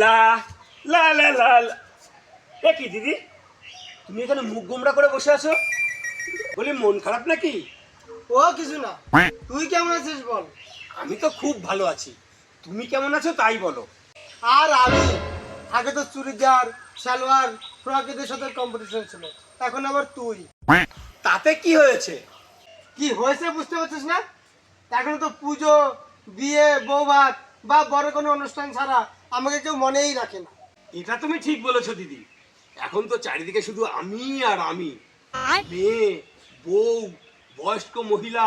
লা লা লা লা লা। এ কি দিদি, তুমি এখানে মুখ গোমড়া করে বসে আছো? বলি মন খারাপ নাকি? ও কিছু না। তুই কেমন আছিস বল? আমি তো খুব ভালো আছি, তুমি কেমন আছো তাই বলো। আর আমি আগে তো চুড়িদার সালোয়ার ফ্রকেদের সাথে কম্পিটিশন ছিল, এখন আবার তুই। তাতে কি হয়েছে? কি হয়েছে বুঝতে পারছিস না? এখন তো পুজো, বিয়ে, বৌভাত বা বড় কোনো অনুষ্ঠান ছাড়া আমাকে কেউ মনেই রাখে না। এটা তুমি ঠিক বলেছো দিদি, এখন তো চারিদিকে শুধু আমি আর আমি। মেয়ে, বউ, বয়স্ক মহিলা,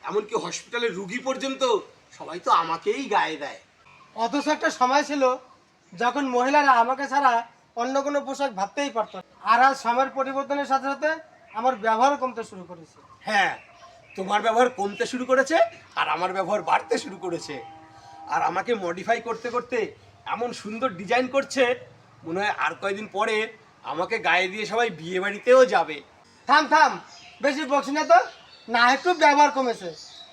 এমনকি হসপিটালের রুগী পর্যন্ত সবাই তো আমাকেই গায়ে দেয়। অথচ একটা সময় ছিল যখন মহিলারা আমাকে ছাড়া অন্য কোনো পোশাক ভাবতেই পারত না। আর আজ সময়ের পরিবর্তনের সাথে সাথে আমার ব্যবহার কমতে শুরু করেছে। হ্যাঁ, তোমার ব্যবহার কমতে শুরু করেছে আর আমার ব্যবহার বাড়তে শুরু করেছে। আর আমাকে মডিফাই করতে করতে এমন সুন্দর ডিজাইন করছে, মনে হয় আর কয়েকদিন পরে আমাকে গায়ে দিয়ে সবাই বিয়ে বাড়িতেও যাবে। থাম থাম, বেশি বকছি না তো। না একটু ব্যবহার কমেছে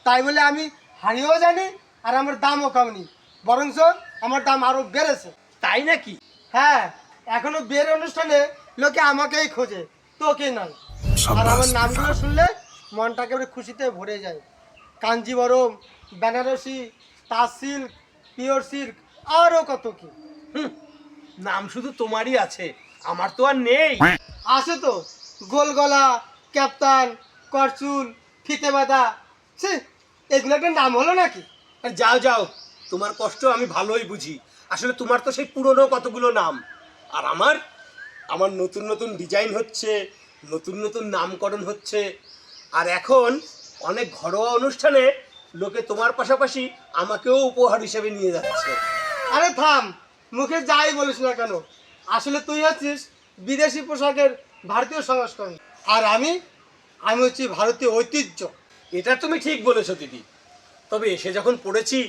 তাই বলে আমি হারিয়েও জানি আর আমার দামও কমেনি, বরঞ্চ আমার দাম আরো বেড়েছে। তাই নাকি? হ্যাঁ, এখনো বিয়ের অনুষ্ঠানে লোকে আমাকেই খোঁজে, তোকে নয়। আর আমার নামগুলো শুনলে মনটা একেবারে খুশিতে ভরে যায়। কাঞ্জিবরম, বেনারসি, তাজ সিল্ক, পিওর সিল্ক, আরও কত কি। হুম, নাম শুধু তোমারই আছে, আমার তো আর নেই। আছে তো, গোল গলা, ক্যাপ্টান, করচুল, ফিতে বাঁধা। ছি, এগুলো একটা নাম হলো নাকি? আর যাও যাও, তোমার কষ্ট আমি ভালোই বুঝি। আসলে তোমার তো সেই পুরনো কতগুলো নাম, আর আমার আমার নতুন নতুন ডিজাইন হচ্ছে, নতুন নতুন নামকরণ হচ্ছে। আর এখন অনেক ঘরোয়া অনুষ্ঠানে লোকে তোমার পাশাপাশি আমাকেও উপহার হিসেবে নিয়ে যাচ্ছে। আরে থাম, মুখে যাই বলিস না কেন, আসলে তুই হচ্ছিস বিদেশি পোশাকের ভারতীয় সংস্করণ, আর আমি আমি হচ্ছি ভারতীয় ঐতিহ্য। এটা তুমি ঠিক বলেছো দিদি, তবে এসে যখন পড়েছি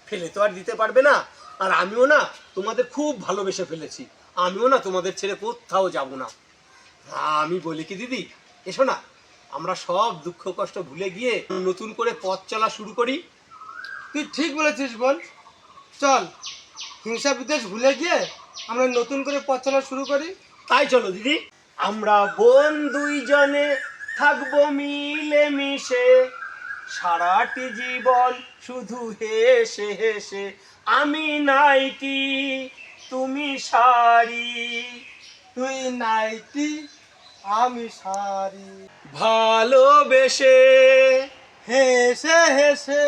ফেলে তো আর দিতে পারবে না। আর আমিও না তোমাদের খুব ভালোবেসে ফেলেছি, আমিও না তোমাদের ছেড়ে কোথাও যাব না। আমি বলি কি দিদি, এসো না, আমরা সব দুঃখ কষ্ট ভুলে গিয়ে নতুন করে পথ চলা শুরু করি। তুই ঠিক বলেছিস বোন, চল হিংসা বিদ্বেষ ভুলে গিয়ে আমরা নতুন করে পথ চলা শুরু করি। তাই চলো দিদি, আমরা বোন দুইজনে থাকবো মিলে মিশে, সারাটি জীবন শুধু হেসে হেসে। আমি নাইটি, তুমি শাড়ি, তুই নাইটি আমি শাড়ি, ভালোবেসে হেসে হেসে